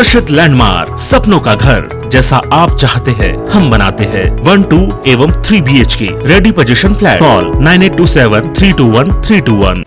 आकर्षित लैंडमार्क, सपनों का घर जैसा आप चाहते हैं हम बनाते हैं। 1, 2 एवं 3 BHK ready position flat. Call 9827321321।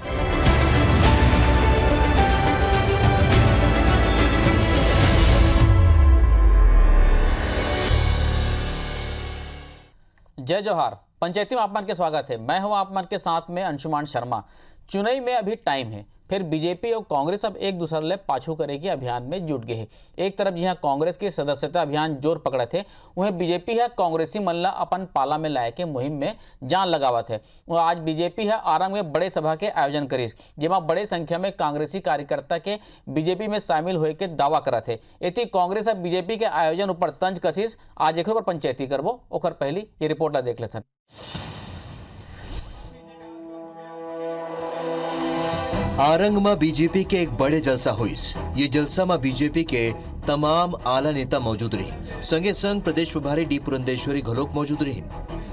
जय जोहार। पंचायती में आपमान के स्वागत है। मैं हूं आपमान के साथ में अंशुमान शर्मा। चुनाई में अभी टाइम है, फिर बीजेपी और कांग्रेस अब एक दूसरे ले पाछू करेगी अभियान में जुट गए हैं। एक तरफ जहां कांग्रेस के सदस्यता अभियान जोर पकड़े थे, वहीं बीजेपी है कांग्रेसी मल्ला अपन पाला में लाए के मुहिम में जान लगावत है। वो आज बीजेपी है आरंग में बड़े सभा के आयोजन करीस, जिसमें बड़े संख्या में कांग्रेसी कार्यकर्ता के बीजेपी में शामिल होए के दावा करत है। एती कांग्रेस अब बीजेपी के आयोजन ऊपर तंज कसीस आज एक पंचायती करबो। ओकर पहली ये रिपोर्ट देख लेते हैं। आरंग में बीजेपी के एक बड़े जलसा हुई। ये जलसा में बीजेपी के तमाम आला नेता मौजूद रहे। संगे संग प्रदेश प्रभारी डी पुरंदेश्वरी घलोक मौजूद रहे।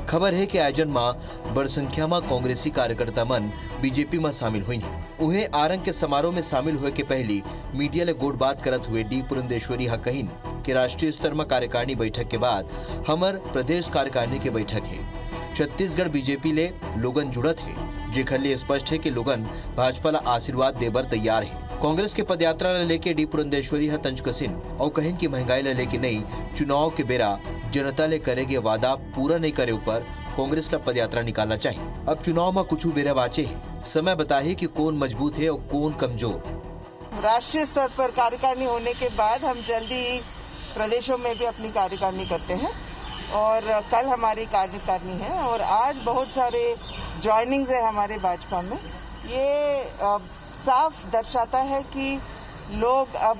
खबर है कि आयोजन में बड़ संख्या में कांग्रेसी कार्यकर्ता मन बीजेपी में शामिल हुई। उन्हें आरंग के समारोह में शामिल हुए के पहली मीडिया ले गोट बात करत हुए डी पुरंदेश्वरी हा कहिन कि राष्ट्रीय स्तर में कार्यकारिणी बैठक के बाद हमर प्रदेश कार्यकारिणी के बैठक है। छत्तीसगढ़ बीजेपी ले लोगन जुड़त है, जेखर लिए स्पष्ट है कि लोगन भाजपा ला आशीर्वाद देबर तैयार है। कांग्रेस के पदयात्रा ला लेके डी पुरंदेश्वरी हा तंज कसिन और कहिन कि महंगाई ला लेके नहीं, चुनाव के बेरा जनता ले करेगे वादा पूरा नहीं करे ऊपर कांग्रेस ला पदयात्रा निकालना चाहिए। अब चुनाव में कुछ बेरा बाचे है, समय बताइए कि कौन मजबूत है और कौन कमजोर। राष्ट्रीय स्तर पर कार्यकारिणी होने के बाद हम जल्दी प्रदेशों में भी अपनी कार्यकारिणी करते हैं और कल हमारी कार्यकारिणी है और आज बहुत सारे ज्वाइनिंग्स है हमारे भाजपा में। ये साफ दर्शाता है कि लोग अब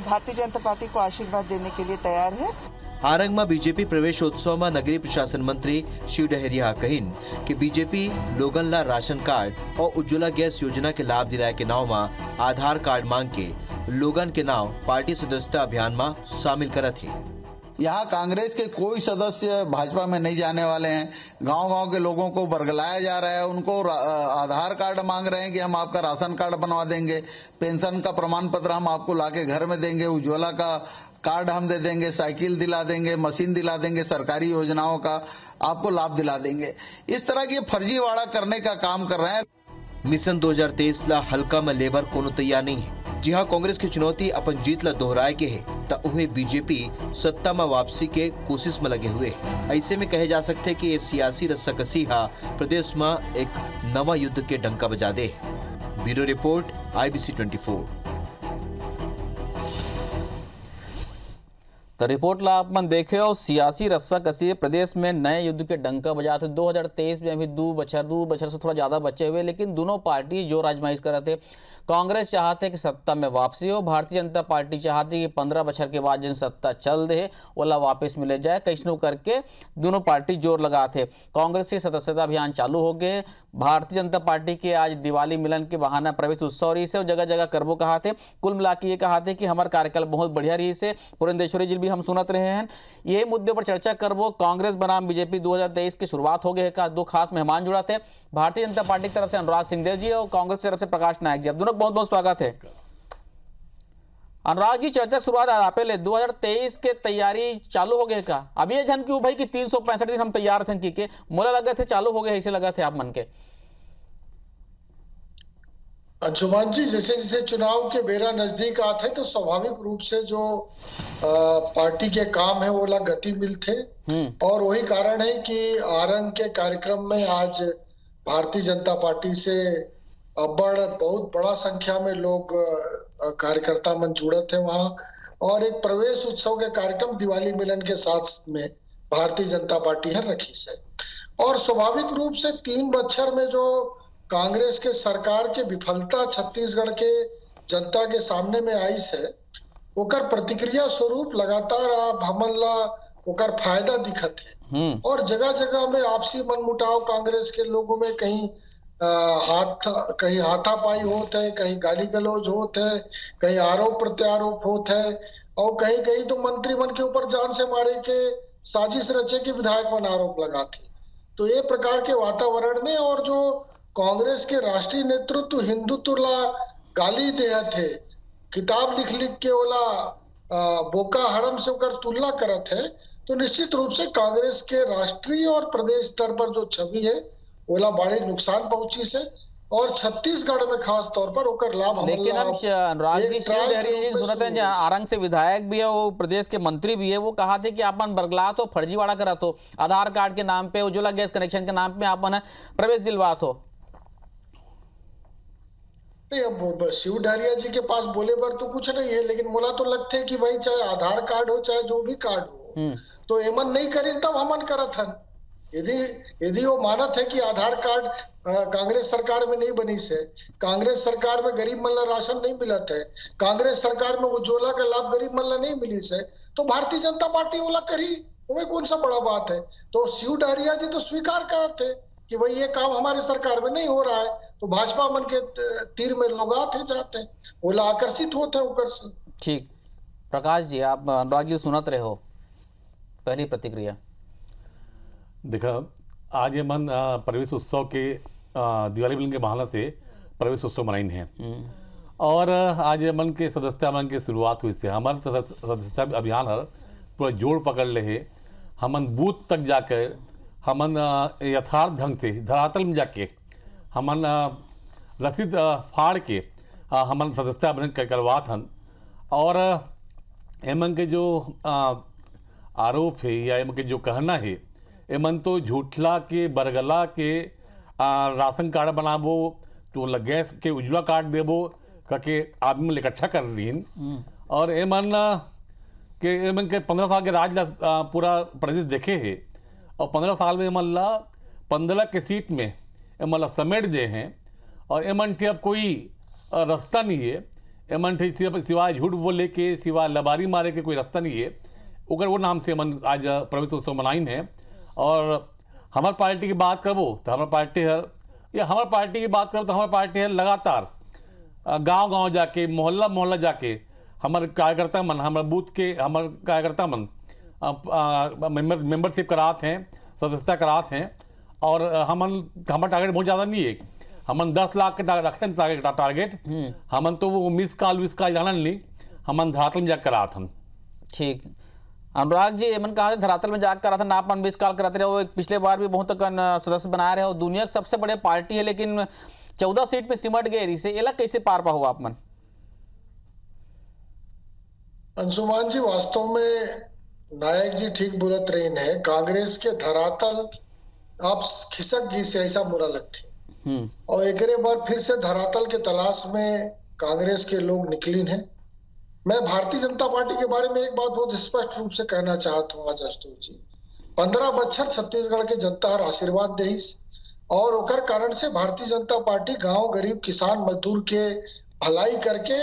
भारतीय जनता पार्टी को आशीर्वाद देने के लिए तैयार है। आरंग में बीजेपी प्रवेशोत्सव में नगरीय प्रशासन मंत्री शिव डहरिया कहिन कि बीजेपी लोगन ला राशन कार्ड और उज्ज्वला गैस योजना के लाभ दिलाए के नाव में आधार कार्ड मांग के लोगन के नाव पार्टी सदस्यता अभियान में शामिल करत है। यहाँ कांग्रेस के कोई सदस्य भाजपा में नहीं जाने वाले हैं। गांव-गांव के लोगों को बरगलाया जा रहा है, उनको आधार कार्ड मांग रहे हैं कि हम आपका राशन कार्ड बनवा देंगे, पेंशन का प्रमाण पत्र हम आपको लाके घर में देंगे, उज्ज्वला का कार्ड हम दे देंगे, साइकिल दिला देंगे, मशीन दिला देंगे, सरकारी योजनाओं का आपको लाभ दिला देंगे। इस तरह की फर्जीवाड़ा करने का काम कर रहे हैं। मिशन 2023 ला हल्का में लेबर कोनो तैयार नहीं है। जी हाँ, कांग्रेस की चुनौती अपन जीत ला दोहराए के है तो उन्हें बीजेपी सत्ता में वापसी के कोशिश में लगे हुए। ऐसे में कहे जा सकते हैं कि ये सियासी रस्साकसी प्रदेश में एक नवा युद्ध के डंका बजा दे। Bureau report IBC 24। तो रिपोर्ट ला आप मन देखे हो, सियासी रस्सा कसी प्रदेश में नए युद्ध के डंका बजाते। 2023 में अभी दो बछर से थोड़ा ज्यादा बचे हुए, लेकिन दोनों पार्टी जो आजमाइश कर रहे थे। कांग्रेस चाहते कि सत्ता में वापसी हो, भारतीय जनता पार्टी चाहती कि 15 बछर के बाद जिन सत्ता चल दे ओला वापस मिले जाए। कैसनो करके दोनों पार्टी जोर लगाते। कांग्रेस के सदस्यता अभियान चालू हो गए। भारतीय जनता पार्टी के आज दिवाली मिलन के बहाना प्रवेश उत्सव रही से जगह जगह करबो कहा थे। कुल मिला के ये कहा थे कि हमारे कार्यकाल बहुत बढ़िया रही से। पुरंदेश्वरी जी भी हम सुनत रहे हैं। ये मुद्दे पर चर्चा करबो। कांग्रेस बनाम बीजेपी 2023 की शुरुआत हो गई है का दो खास मेहमान जुड़ा थे। भारतीय जनता पार्टी की तरफ से अनुराग सिंहदेव जी और कांग्रेस की तरफ से प्रकाश नायक जी, आप दोनों बहुत बहुत स्वागत है। अनुराग जी, चर्चा की शुरुआत आपे ले 2023 के तैयारी चालू हो गए का? अभी ये झन क्यों भाई कि 365 दिन हम तैयार थे कि मोला लगे थे चालू हो गए, ऐसे लगा थे आप मन के? अंशुमान जी, जैसे जैसे चुनाव के बेरा नजदीक आते तो स्वाभाविक रूप से जो पार्टी के काम है वो ला गति मिलते और वही कारण है कि आरंग के कार्यक्रम में आज भारतीय जनता पार्टी से बहुत बड़ा संख्या में लोग कार्यकर्ता मन जुड़े थे वहां और एक प्रवेश उत्सव के कार्यक्रम दिवाली मिलन के साथ में भारतीय जनता पार्टी है रखी से। और स्वाभाविक रूप से 3 बछर में जो कांग्रेस के सरकार के विफलता छत्तीसगढ़ के जनता के सामने में आई है, ओकर प्रतिक्रिया स्वरूप लगातार आप हमन ला ओकर फायदा दिखत है और जगह जगह में आपसी मनमुटाव कांग्रेस के लोगों में कहीं हाथापाई होत है, कहीं गाली गलौज होत है, कहीं आरोप प्रत्यारोप होत है और कहीं कहीं तो मंत्री मन के ऊपर जान से मारे के साजिश रचे के विधायक मन आरोप लगाते। तो ये प्रकार के वातावरण में और जो कांग्रेस के राष्ट्रीय नेतृत्व हिंदुत्व ला गाली दे थे, किताब लिख लिख के ओला बोका हरम से होकर तुलना करत है, तो निश्चित रूप से कांग्रेस के राष्ट्रीय और प्रदेश स्तर पर जो छवि है ओला बड़े नुकसान पहुंची से, और छत्तीसगढ़ में खास तौर पर ओकर लाभ लेकिन हम अनुराग जी शिव डहरिया जी सुनते हैं, जहाँ आरंग से विधायक भी है, वो प्रदेश के मंत्री भी है, वो कहा थे कि आपन बरगलात हो, फर्जीवाड़ा करत हो, आधार कार्ड के नाम पे, उज्ज्वला गैस कनेक्शन के नाम पे आपन प्रवेश दिलवात हो। नहीं, अब शिव डहरिया जी के पास बोले पर तो कुछ नहीं है, लेकिन मोला तो लगते है कि भाई चाहे आधार कार्ड हो चाहे जो भी कार्ड हो, तो एमन नहीं करें तब हमन करत हन। यदि वो मानत है कि आधार कार्ड कांग्रेस सरकार में नहीं बनी से, कांग्रेस सरकार में गरीब मन ला राशन नहीं मिलत है, कांग्रेस सरकार में उज्ज्वला का लाभ गरीब मन ला नहीं मिली से, तो भारतीय जनता पार्टी ओला करी, उनमें कौन सा बड़ा बात है। तो शिव डहरिया जी तो स्वीकार करते हैं कि भाई ये काम हमारे सरकार में नहीं हो रहा है, तो भाजपा मन के तीर में लोग आते जाते हैं, ओला आकर्षित होते हैं ऊपर से। ठीक, प्रकाश जी आप अनुराग जी सुनत रहे हो, पहली प्रतिक्रिया। देखा, आज ये मन प्रवेश उत्सव के दिवाली मिलन के बहाना से प्रवेश उत्सव मनाइन है, और आज ये मन के सदस्यता मन की शुरुआत हुई से हमारे सदस्यता अभियान हर पूरा जोड़ पकड़ ले है। हमन बूथ तक जाकर हमन यथार्थ ढंग से धरातल में जाके हमन रसीद फाड़ के हमन सदस्यता अभियान करवात हन, और एमन के जो आरोप है या एमन के जो कहना है, एमन तो झूठला के बरगला के राशन कार्ड बनाबो तो गैस के उज्ज्वला कार्ड देबो करके आदमी इकट्ठा कर रही, और एमन के 15 साल के राज ला पूरा प्रदेश देखे है, और 15 साल में एमन ला 15 के सीट में एमन ला समेट दे हैं, और एमन थे अब कोई रास्ता नहीं है, एमन थे सिवाय झूठ बोले के, सिवाय लबारी मारे के कोई रास्ता नहीं है। ओकर वो नाम से एमन आज प्रवेश उत्सव मनाइन है। और हमार पार्टी की बात करबो तो हमार पार्टी है, या हमार पार्टी की बात करब तो हमार पार्टी है लगातार गांव-गांव जाके, मोहल्ला जाके हमारे कार्यकर्ता मन, हमारे बूथ के हमारे कार्यकर्ता मन मेंबरशिप कराते हैं, सदस्यता कराते हैं, और हमारा टारगेट बहुत ज़्यादा नहीं है, हमन 10 लाख के रखें टारगेट, हमन तो वो मिस कॉल जाना नहीं, हमन धरातल में जाकर कराते हैं। ठीक, अनुराग जी एमन कहा धरातल में जाकर करा था, ना अपन 20 कॉल कराते रहे, पिछले बार भी बहुत सदस्य बना रहे हो, दुनिया की सबसे बड़े पार्टी है, लेकिन 14 सीट पे सिमट गए रही से, एला कैसे पार पा हुआ आप मन? अंशुमान जी, वास्तव में नायक जी ठीक बोलत रही है, कांग्रेस के धरातल आप खिसक गई से ऐसा मुरा लगती, और एक बार फिर से धरातल के तलाश में कांग्रेस के लोग निकलीन हैं। मैं भारतीय जनता पार्टी के बारे में एक बात बहुत स्पष्ट रूप से कहना चाहता हूँ आज अशोक जी, 15 बच्चर छत्तीसगढ़ के जनता हर आशीर्वाद देहिस, और ओकर कारण से भारतीय जनता पार्टी गांव गरीब किसान मजदूर के भलाई करके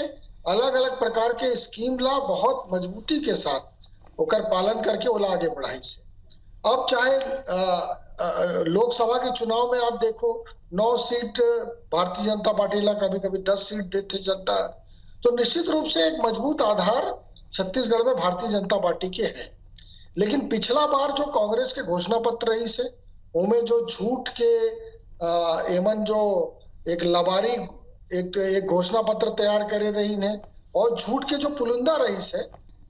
अलग अलग प्रकार के स्कीम ला बहुत मजबूती के साथ ओकर पालन करके ओला आगे बढ़ाई से। अब चाहे लोकसभा के चुनाव में आप देखो 9 सीट भारतीय जनता पार्टी ला, कभी कभी 10 सीट देते जनता, तो निश्चित रूप से एक मजबूत आधार छत्तीसगढ़ में भारतीय जनता पार्टी के है। लेकिन पिछला बार जो कांग्रेस के घोषणा पत्र रही से, उनमें जो झूठ के एमन जो एक लबारी एक घोषणा पत्र तैयार करे रही ने, और झूठ के जो पुलिंदा रही से,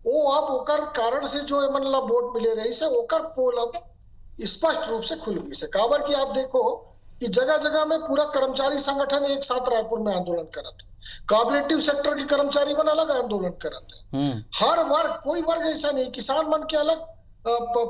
वो अब ओकर कारण से जो एमन ला वोट मिले रही से, ओकर पोल अब स्पष्ट रूप से खुल गई से। काबर की आप देखो कि जगह जगह में पूरा कर्मचारी संगठन एक साथ रायपुर में आंदोलन करते, कोऑपरेटिव सेक्टर के कर्मचारी मन अलग आंदोलन करते, हर वर्ग, कोई वर्ग ऐसा नहीं, किसान मन के अलग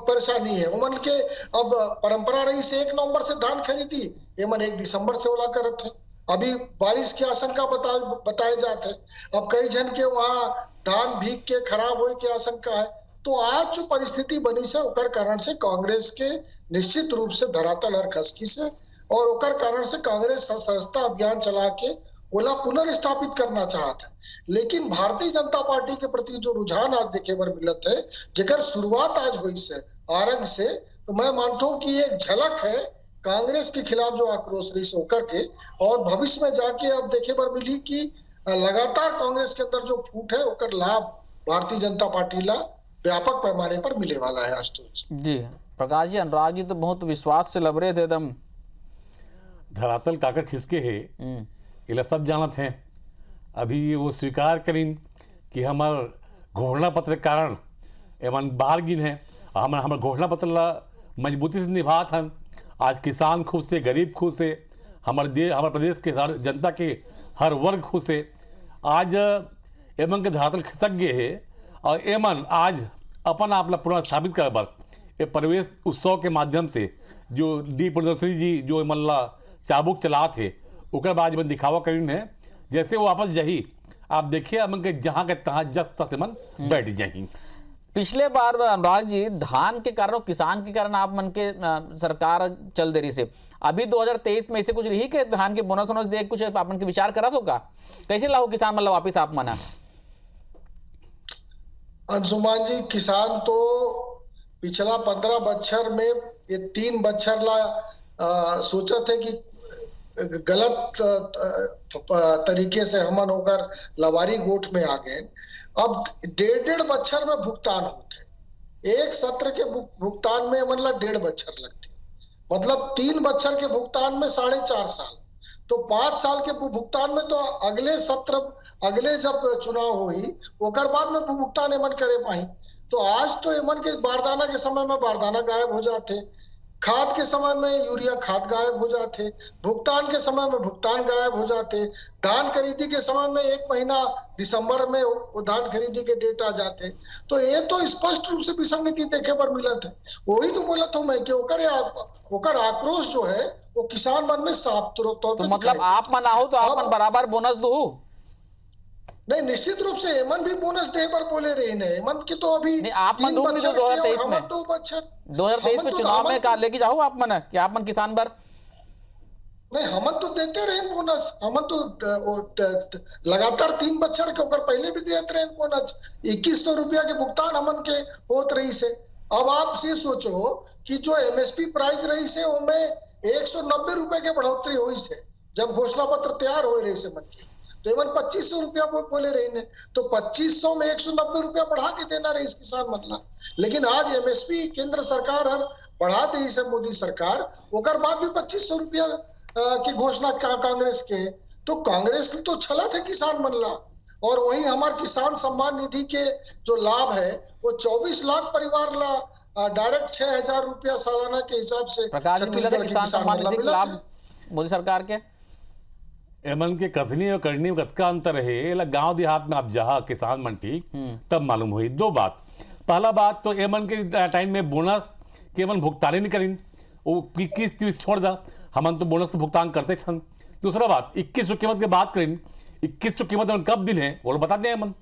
परेशानी है, उमन के अब परंपरा रही से 1 नवंबर से धान खरीदी, ये मन 1 दिसंबर से ओला करत है। अभी बारिश की आशंका बताए जाते, अब कई जन के वहां धान भीग के खराब होने की आशंका है। तो आज जो परिस्थिति बनी से, ओकर कारण से कांग्रेस के निश्चित रूप से धरातल हर खसकी से, और ओकर कारण से कांग्रेस सदस्यता अभियान चला के ओला पुनर्स्थापित करना चाहता है। लेकिन भारतीय जनता पार्टी के प्रति जो रुझान आज देखे बर मिलत है, जेकर शुरुआत आज हुई से आरंभ से, तो मैं मानता हूं कि एक झलक है कांग्रेस के खिलाफ जो आक्रोश रही से होकर के, और भविष्य में जाके अब देखे बर मिली कि लगातार कांग्रेस के अंदर जो फूट है, ओकर लाभ भारतीय जनता पार्टी ला व्यापक पैमाने पर मिले वाला है। आज तो जी प्रकाश जी, अनुराग जी तो बहुत विश्वास से लबरे थे एकदम, धरातल काकर खिसके है, इला सब जानत हैं। अभी वो स्वीकार करीन कि हमार घोषणा पत्र के कारण एमन बाहर गिन है। हमारे घोषणा पत्र ला मजबूती से निभा था। आज किसान खुश है, गरीब खुश है, हमारे प्रदेश के हर जनता के हर वर्ग खुश है। आज एमन के धरातल खिसक गए है और एमन आज अपन आप पुनः स्थापित कर बर ये प्रवेश उत्सव के माध्यम से जो डी पुरंदेश्वरी जी जो एमन ला चाबुक चला थे उकर बाद एमन दिखावा करीन है। जैसे वो वापस जही आप देखिए एमन के जहाँ के तहाँ जस तस एमन बैठ जाही। पिछले बार अनुराग जी धान के कारण और किसान के कारण आप मन के सरकार चल दे रही से, अभी 2023 में ऐसे कुछ रही कि धान के बोनस वोनस दे कुछ आप मन के विचार करा तो का कैसे लाओ किसान मतलब वापिस आप मना? अंशुमान जी, किसान तो पिछला 15 बच्छर में ये 3 बच्छर ला सोचा थे कि गलत तरीके से हमन होकर लवारी गोठ में आ गए। अब 1.5 बच्छर में भुगतान होते, एक सत्र के भुगतान में मतलब 1.5 बच्छर लगते, मतलब 3 बच्छर के भुगतान में 4.5 साल, तो 5 साल के भुगतान में तो अगले सत्र अगले जब चुनाव हुई ओकर बाद में भुगतान एमन करे पाई। तो आज तो एमन के बारदाना के समय में बारदाना गायब हो जाते, खाद के समय में यूरिया खाद गायब हो जाते, भुगतान के समय में भुगतान गायब हो जाते, धान खरीदी के समय में 1 महीना दिसंबर में धान खरीदी के डेट आ जाते। तो ये तो स्पष्ट रूप से विसंगति देखे पर मिला था। वही तो बोला था मैं कि ओकर आक्रोश जो है वो किसान मन में साफ तौर तो मतलब आप मन आओ तो आप मन बराबर बोनस दो नहीं, निश्चित रूप से एमन भी बोनस दे पर बोले रहे हैं। एमन की तो अभी नहीं, आप मन 2023 में 2023 में चुनाव में का लेके जाओ आप मन कि आप मन किसान पर नहीं, हमन तो देते रहे बोनस, हमन तो लगातार 3 बच्छर के ऊपर पहले भी देते रहे बोनस। 2100 रुपया के भुगतान हमन के होत रही से। अब आप ये सोचो कि जो एमएसपी प्राइस रही से उनमें 190 रुपए के बढ़ोतरी हुई से जब घोषणा पत्र तैयार हो रही से मन की, तो एवं 2500 रुपया बोले रही ने, तो 2500 में 190 रुपया बढ़ा के देना रही किसान मतलब। लेकिन आज एमएसपी केंद्र सरकार हर बढ़ा दी से मोदी सरकार, ओकर बाद भी 2500 रुपया की घोषणा कांग्रेस के, तो कांग्रेस तो छला थे किसान मनला। और वहीं हमारे किसान सम्मान निधि के जो लाभ है वो 24 लाख परिवार ला डायरेक्ट 6000 रुपया सालाना के हिसाब से प्रकाश जी मिला था किसान सम्मान निधि के लाभ मोदी सरकार के। एमन के कथनी और करनी में कतका अंतर है। गांव देहात में आप जहाँ किसान मंडी तब मालूम हुई 2 बात। पहला बात तो एमन के टाइम में बोनस के एमन भुगतान ही नहीं करें, वो 21-30 छोड़ दा, हमन तो बोनस भुगतान करते छन। दूसरा बात 2100 कीमत की बात करें, 2100 कीमत कब दिन है वो बता दें एमन।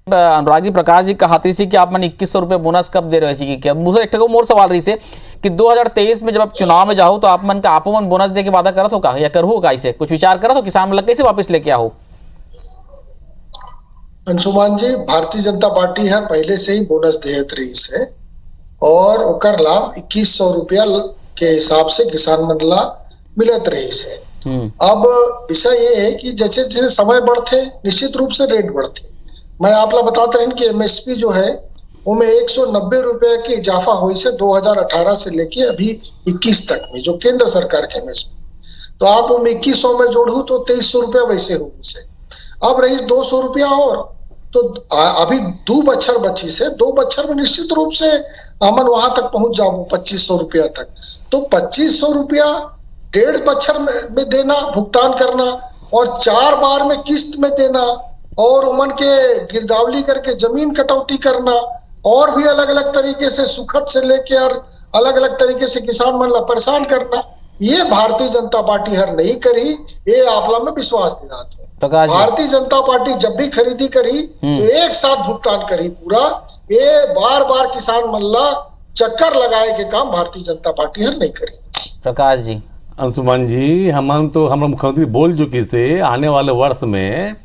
अनुराग जी, प्रकाश जी कहती थी कि आप मन 2100 रुपये बोनस कब दे रहे थे कि मुझे एक मोर सवाल रही से कि 2023 में जब आप चुनाव में जाओ तो आप मन का आपो मन बोनस दे के वादा करत हो का या करो का, इसे कुछ विचार करत हो किसान मतलब कैसे वापस लेके आओ? अंशुमान जी, भारतीय जनता पार्टी है पहले से ही बोनस देत रही से और ओकर लाभ 2100 रुपया के हिसाब से किसान मंडला मिलत रही से। अब विषय ये है कि जैसे जैसे समय बढ़ते निश्चित रूप से रेट बढ़ते। मैं आप लोग बताते रहे कि एमएसपी जो है उनमें 190 रुपए की इजाफा हुई से 2018 से लेके अभी 21 तक में जो केंद्र सरकार के एमएसपी, तो आप उनमें 2100 में जोड़ू तो 2300 रुपया वैसे हुई से। अब रही 200 रुपया और, तो अभी 2 बच्छर बची से 2 बच्छर में निश्चित रूप से अमन वहां तक पहुंच जाओ 2500 रुपया तक। तो 2500 रुपया 1.5 बच्छर में देना, भुगतान करना और 4 बार में किस्त में देना और उमन के गिरदावली करके जमीन कटौती करना और भी अलग अलग तरीके से सुखद से लेके और अलग अलग तरीके से किसान मन ला परेशान करना, ये भारतीय जनता पार्टी हर नहीं करी। ये आप लोग में विश्वास दिलाते हैं। भारतीय जनता पार्टी जब भी खरीदी करी तो एक साथ भुगतान करी पूरा। ये बार बार किसान मन ला चक्कर लगाए के काम भारतीय जनता पार्टी हर नहीं करी। प्रकाश जी, अंशुमान जी, हमारा मुख्यमंत्री बोल चुकी से आने वाले वर्ष में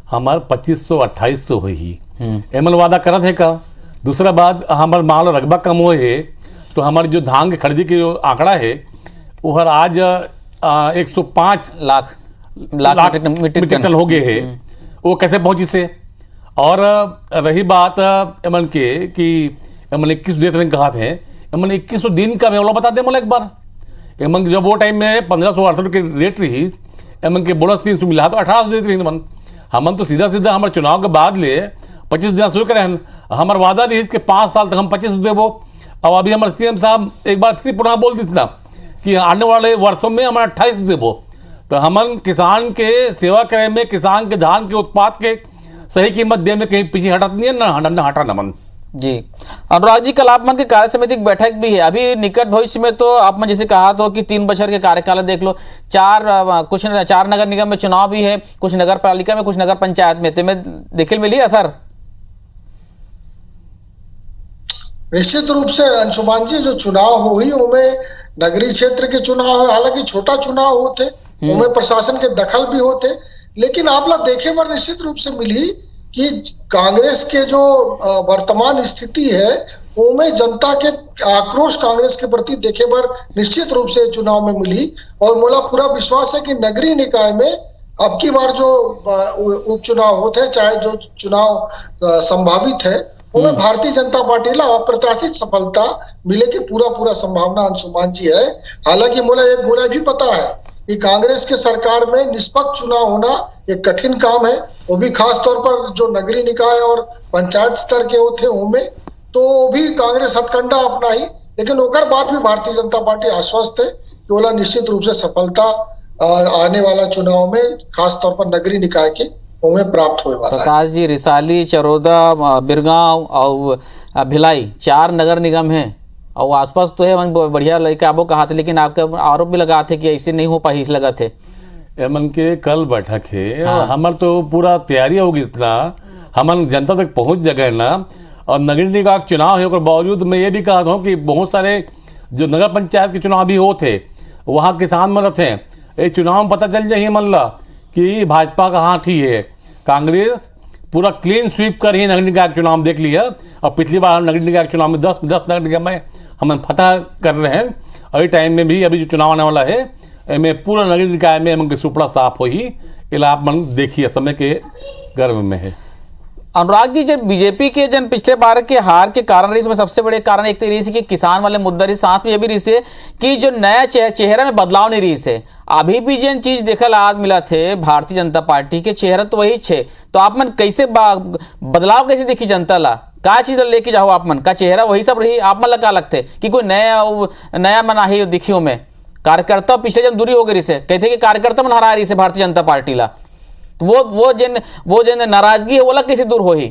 हमारे 2500-2800 हुई एमन वादा करत है का। दूसरा बात हमारे माल रकबा कम हुए है तो हमारे जो धान के खरीदी के जो आंकड़ा है वो हर आज 105 लाख मीट्रिक टन हो गए है। वो कैसे पहुंची से। और रही बात एमन के कि एमन 21 देते हैं कहा थे, एमन 2100 दिन का मैं बता दे मतलब एक बार एमन जब वो टाइम में 1568 के रेट रही एमन के बोनस 300 मिला तो 1800 देते रही मन। हमन तो सीधा सीधा हमारे चुनाव के बाद ले 25 दिन शुरू करें। हमारा वादा रही कि 5 साल तक हम 25 देवो। अब अभी हमारे सीएम साहब एक बार फिर पुनः बोल दी था कि आने वाले वर्षों में हमारा 28 देवो। तो हमन किसान के सेवा करे में, किसान के धान के उत्पाद के सही कीमत देने में कहीं पीछे हटत नहीं है, ना हटा न मन। जी अनुराग जी, कल आप मन की कार्य समिति की बैठक भी है। अभी निकट भविष्य में तो आप मन जैसे कहा तो कि 3 बछर के कार्यकाल देख लो, 4 नगर निगम में चुनाव भी है, कुछ नगर पालिका में, कुछ नगर पंचायत में, तो में देखने मिली असर। निश्चित रूप से अंशुमान जी, जो चुनाव हुई उनमें नगरीय क्षेत्र के चुनाव है, हालांकि छोटा चुनाव होते, उनमें प्रशासन के दखल भी होते, लेकिन आप लोग देखे पर निश्चित रूप से मिली कि कांग्रेस के जो वर्तमान स्थिति है उनमें जनता के आक्रोश कांग्रेस के प्रति देखे पर निश्चित रूप से चुनाव में मिली। और मोला पूरा विश्वास है कि नगरीय निकाय में अब की बार जो उपचुनाव होते हैं, चाहे जो चुनाव संभावित है, उनमें भारतीय जनता पार्टी ला अप्रत्याशित सफलता मिले की पूरा संभावना अंशुमान जी है। हालांकि मोला भी पता है कि कांग्रेस के सरकार में निष्पक्ष चुनाव होना एक कठिन काम है, वो भी खास तौर पर जो नगरीय निकाय और पंचायत स्तर के होते उनमें, तो वो भी कांग्रेस हथकंडा अपना ही, लेकिन ओकर बाद भी भारतीय जनता पार्टी आश्वस्त है कि ओला निश्चित रूप से सफलता आने वाला चुनाव में खास तौर पर नगरीय निकाय के उनमें प्राप्त होने वाला। प्रकाश जी, रिसाली, चरोदा, बिरगांव और भिलाई 4 नगर निगम हैं और आसपास तो है मन बढ़िया लड़का आपको कहा थे, लेकिन आपके आरोप भी लगा थे कि ऐसे नहीं हो पाई, लगा थे मन के कल बैठक है। हाँ। हमार तो पूरा तैयारी होगी, इतना हमन जनता तक पहुंच जगह ना। और नगरीय निकाय का चुनाव है, बावजूद मैं ये भी कहा था कि बहुत सारे जो नगर पंचायत के चुनाव भी होते, वहाँ किसान मरत हैं। ये चुनाव में पता चल जाए मन ला कि भाजपा का हाथ ही है। कांग्रेस पूरा क्लीन स्वीप कर ही नगर निकाय चुनाव देख लिया। और पिछली बार नगर निकाय चुनाव में 10 नगर निगम में हम फतह कर रहे हैं, और इस टाइम में भी अभी जो चुनाव आने वाला है में पूरा नगर निकाय में उनकी सुपड़ा साफ हो ही इलाप मन देखिए समय के गर्भ में है। अनुराग जी, जब बीजेपी के जन पिछले बार के हार के कारण रही, इसमें सबसे बड़े कारण एक तो रही कि किसान वाले मुद्दा रही, साथ में ये भी रही से कि जो नया चेहरा में बदलाव नहीं रही से। अभी भी जिन चीज देखल आज मिला थे भारतीय जनता पार्टी के चेहरा तो वही छे, तो आप मन कैसे बदलाव कैसे देखी जनता ला, का चीज लेके जाओ आप मन का चेहरा वही सब रही, आप मन लगा लगते कि कोई नया मन आई दिखियो में कार्यकर्ता पिछले जन दूरी हो गई से, कहते कि कार्यकर्ता मन हरा रही से भारतीय जनता पार्टी ला, तो वो जिन नाराजगी है वो लग कैसे दूर हो ही।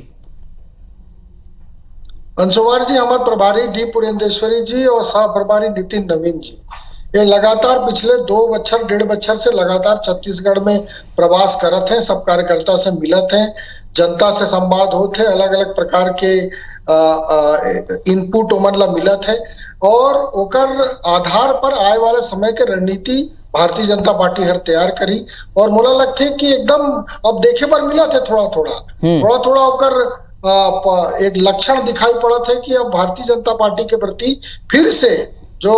अंशुमान जी, हमारे प्रभारी डी पुरेंदेश्वरी जी और सह प्रभारी नितिन नवीन जी, ये लगातार पिछले 2-1.5 बच्चर से लगातार छत्तीसगढ़ में प्रवास करत हैं, सब कार्यकर्ता से मिलत हैं, जनता से संवाद होते हैं, अलग अलग प्रकार के इनपुट ओमन ला मिलत है, और ओकर आधार पर आए वाले समय के रणनीति भारतीय जनता पार्टी हर तैयार करी। और मोला लगते कि एकदम अब देखे पर मिला थे थोड़ा ओकर एक लक्षण दिखाई पड़ा थे कि अब भारतीय जनता पार्टी के प्रति फिर से जो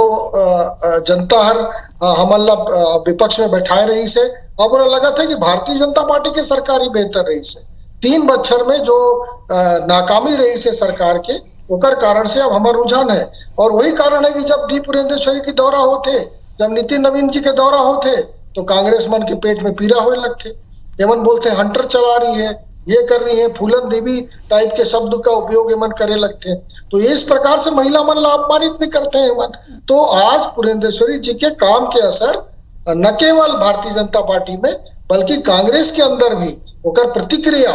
जनता हर हमला विपक्ष में बैठाए रही से, अब उन्हें लगा था कि भारतीय जनता पार्टी की सरकार ही बेहतर रही से। 3 बच्चर में जो नाकामी रही से सरकार के, ओकर कारण से अब हमारा रुझान है। और वही कारण है कि जब डी पुरेंदेश्वरी की दौरा होते, जब नितिन नवीन जी के दौरा होते, तो कांग्रेस मन के पेट में पीड़ा होने लगते, एमन बोलते हंटर चला रही है, ये कर रही है, फूलन देवी टाइप के शब्द का उपयोग एमन करे लगते हैं। तो इस प्रकार से महिला मन ला अपमानित भी करते हैं एमन। तो आज पुरेंदेश्वरी जी के काम के असर न केवल भारतीय जनता पार्टी में बल्कि कांग्रेस के अंदर भी ओकर प्रतिक्रिया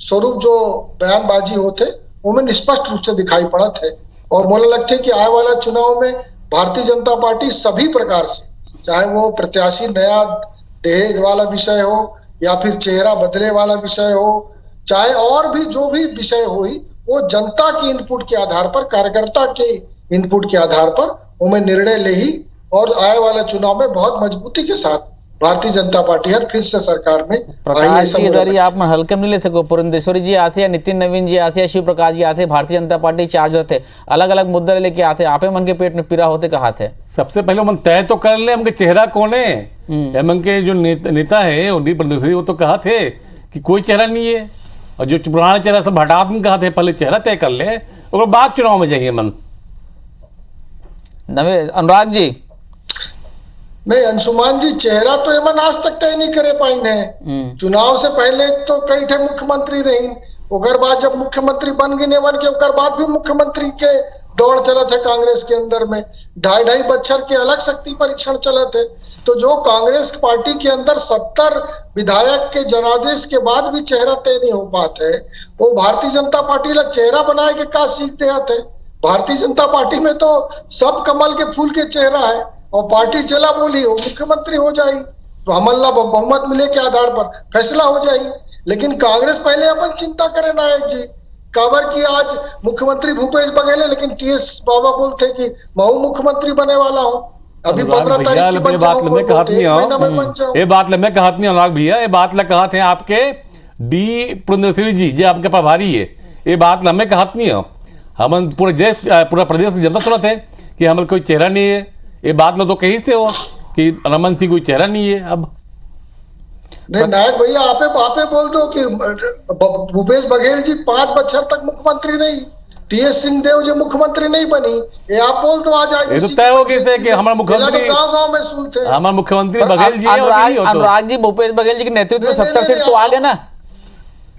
स्वरूप जो बयानबाजी होते उनमें स्पष्ट रूप से दिखाई पड़त है। और मुझे लगता है कि आने वाला चुनाव में भारतीय जनता पार्टी सभी प्रकार से, चाहे वो प्रत्याशी नया दहेज वाला विषय हो या फिर चेहरा बदले वाला विषय हो, चाहे और भी जो भी विषय हो, वो जनता के इनपुट के आधार पर, कार्यकर्ता के इनपुट के आधार पर उन्हें निर्णय ले ही, और आए वाले चुनाव में बहुत मजबूती के साथ भारतीय जनता पार्टी हर फिर से सरकार में। प्रकाश जी, इधर आप हल्के में नहीं ले सको, पुरेंदेश्वरी जी आते हैं, नितिन नवीन जी आते हैं, शिव प्रकाश जी आते हैं, भारतीय जनता पार्टी चार्ज होते, अलग अलग मुद्दे लेके आते, आपे मन के पेट में पीड़ा होते कहा थे। सबसे पहले मन तय तो कर ले हमके चेहरा कौन है। मन के जो नेता है डी पुरेंदेश्वरी, वो तो कहा थे कि कोई चेहरा नहीं है, और जो पुराना चेहरा सब हटा दें कहा थे, पहले चेहरा तय कर ले और बाद चुनाव में जाइए मन। अनुराग जी, नहीं अंशुमान जी, चेहरा तो एमन आज तक तय नहीं करे पाई है। चुनाव से पहले तो कई थे मुख्यमंत्री रही, ओकर बाद जब मुख्यमंत्री बन गई नेवन के ओकर बाद भी मुख्यमंत्री के दौड़ चलत है कांग्रेस के अंदर में। 2.5 बच्चर के अलग शक्ति परीक्षण चलत है। तो जो कांग्रेस पार्टी के अंदर 70 विधायक के जनादेश के बाद भी चेहरा तय नहीं हो पाते है, वो भारतीय जनता पार्टी ला चेहरा बनाए के का सीख देते है। भारतीय जनता पार्टी में तो सब कमल के फूल के चेहरा है और पार्टी चला बोली हो मुख्यमंत्री हो जाए तो हमला बहुमत मिले के आधार पर फैसला हो जाए। लेकिन कांग्रेस पहले अपन चिंता करे नायक जी काबर की आज मुख्यमंत्री भूपेश बघेल है, लेकिन टीएस बाबा बोलते कि मैं मुख्यमंत्री बने वाला हूँ, अभी 15 तारीख की बन जाऊं, ये बात मैं कहत नहीं अनुराग भैया, ये बात कहत हैं आपके डी पुरंदेश्वरी जी जो आपके प्रभारी है, ये बात मैं कहत नहीं हो। हम पूरे देश पूरा प्रदेश की जनता सुनत है कि हमारे कोई चेहरा नहीं है। ये बात तो कहीं से हो कि रमन सिंह कोई चेहरा नहीं है। अब नहीं नायक भैया आपे बोल दो कि भूपेश बघेल जी 5 बच्चर तक मुख्यमंत्री रही, टीएस सिंहदेव जी मुख्यमंत्री नहीं बनी, ये आप बोल दो आज ये तो तय हो गए कि हमारा मुख्यमंत्री गांव में सुनते हमारा मुख्यमंत्री बघेल जी अनुराग जी भूपेश बघेल जी के नेतृत्व में 70 सीट तो आ गए ना।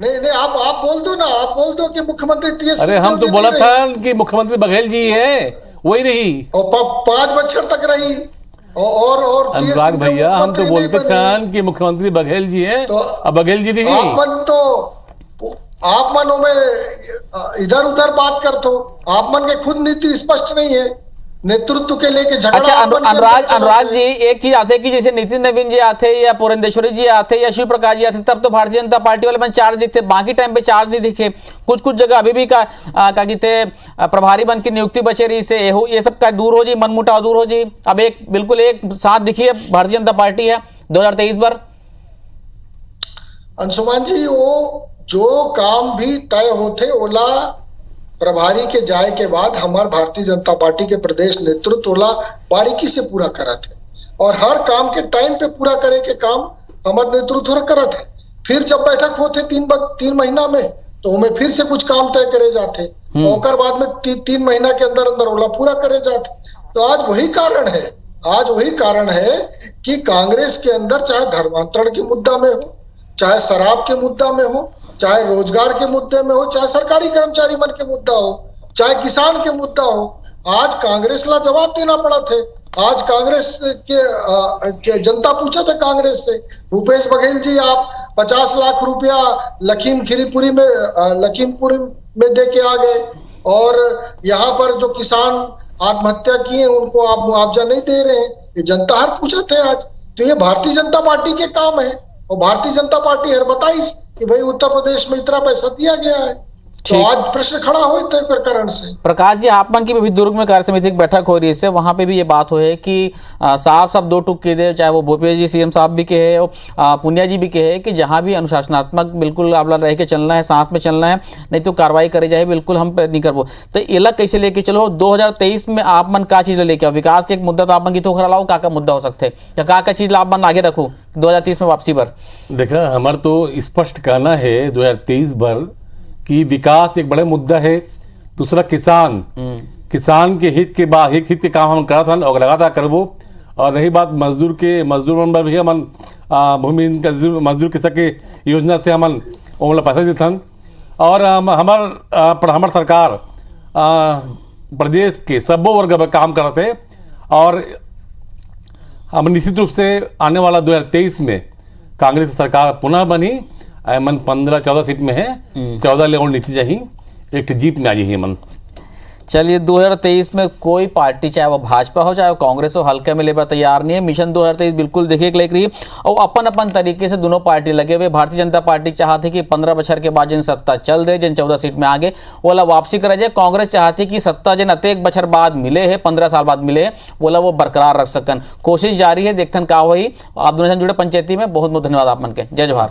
नहीं आप बोल दो ना, आप बोल दो कि मुख्यमंत्री टीएस। अरे हम तो बोला था कि मुख्यमंत्री बघेल जी है, वही रही और 5 बच्चर तक रही और अनुराग भैया हम तो बोलते थे कि मुख्यमंत्री बघेल जी हैं तो अब बघेल जी नहीं। आप मन में इधर उधर बात करते हो, आप मन के खुद नीति स्पष्ट नहीं है, नेतृत्व के लेके झगड़ा। अच्छा अनुराग जी एक चीज आते कि जैसे नितिन नवीन जी आते या पुरंदेश्वरी जी आते या शिव प्रकाश जी आते तब तो भारतीय जनता पार्टी वाले में चार्ज दिखते, बाकी टाइम पे चार्ज नहीं दिखे। कुछ जगह अभी भी का कहते प्रभारी बन की नियुक्ति बचे रही से ये सब का दूर हो जी, मनमुटाव दूर हो जी। अब एक बिल्कुल एक साथ दिखी है भारतीय जनता पार्टी है 2023 पर। अंशुमान जी वो जो काम भी तय होते ओला प्रभारी के जाए के बाद हमारे भारतीय जनता पार्टी के प्रदेश नेतृत्व ओला बारीकी से पूरा करत है और हर काम के टाइम पे पूरा करे के काम हमारे नेतृत्व करत है। फिर जब बैठक होते 3 महीना में तो हमें फिर से कुछ काम तय करे जाते और बाद में 3 महीना के अंदर अंदर ओला पूरा करे जाते। तो आज वही कारण है कि कांग्रेस के अंदर चाहे धर्मांतरण के मुद्दा में हो, चाहे शराब के मुद्दा में हो, चाहे रोजगार के मुद्दे में हो, चाहे सरकारी कर्मचारी मन के मुद्दा हो, चाहे किसान के मुद्दा हो, आज कांग्रेस ला जवाब देना पड़ा थे। आज कांग्रेस के जनता पूछा था कांग्रेस से भूपेश बघेल जी आप 50 लाख रुपया लखीमपुर में दे के आ गए और यहाँ पर जो किसान आत्महत्या किए उनको आप मुआवजा नहीं दे रहे हैं, ये जनता हर पूछा थे आज। तो ये भारतीय जनता पार्टी के काम है और भारतीय जनता पार्टी हर बताई कि भाई उत्तर प्रदेश में इतना पैसा दिया गया है, तो आज प्रश्न खड़ा हुए थे प्रकरण से। प्रकाश जी आपमन की भी दुर्ग में कार्य समिति की बैठक हो रही है, वहां पे भी ये बात हो है कि साफ 2 टूक के दे, चाहे वो भूपेश जी सीएम साहब भी कहे और पुनिया जी भी कहे कि जहां भी अनुशासनात्मक बिल्कुल आपला रह के चलना है, साथ में चलना है, नहीं तो कार्रवाई करे जाए, बिल्कुल हम नहीं करबो। तो एला कैसे लेके चलो 2023 में आप मन का चीज लेके आओ? विकास के एक मुद्दा तो आप मन की तो खड़ा का मुद्दा हो सकते या का चीज आप मन आगे रखो 2030 में वापसी पर? देखा हमारा तो स्पष्ट कहना है 2023 भर कि विकास एक बड़ा मुद्दा है। दूसरा किसान के हित के काम हम करा था और लगातार करबो। और रही बात मजदूर मन भी हमन भूमि मजदूर किसान के योजना से हमन ओमला पैसा देथन और हमार सरकार प्रदेश के सबो वर्ग में काम करते और हम निश्चित रूप से आने वाला 2023 में कांग्रेस सरकार पुनः बनी। मन 15-14 सीट में है, 14 ले और नीचे जाही एक जीप में आ जाइए मन। चलिए 2023 में कोई पार्टी चाहे वो भाजपा हो चाहे वो कांग्रेस हो हल्के में लेकर तैयार नहीं है। मिशन 2023 बिल्कुल देखिए लेकर रही और अपन तरीके से दोनों पार्टी लगे हुए। भारतीय जनता पार्टी चाहती कि 15 बछर के बाद जिन सत्ता चल दे, जिन 14 सीट में आगे वो वापसी करा जाए। कांग्रेस चाहती कि सत्ता जिन अतेक बछर बाद मिले है, 15 साल बाद मिले वो बरकरार रख सकन। कोशिश जारी है, देखन का वही। आप दोनों जुड़े पंचायती में बहुत बहुत धन्यवाद आप मन के। जय जवाहर।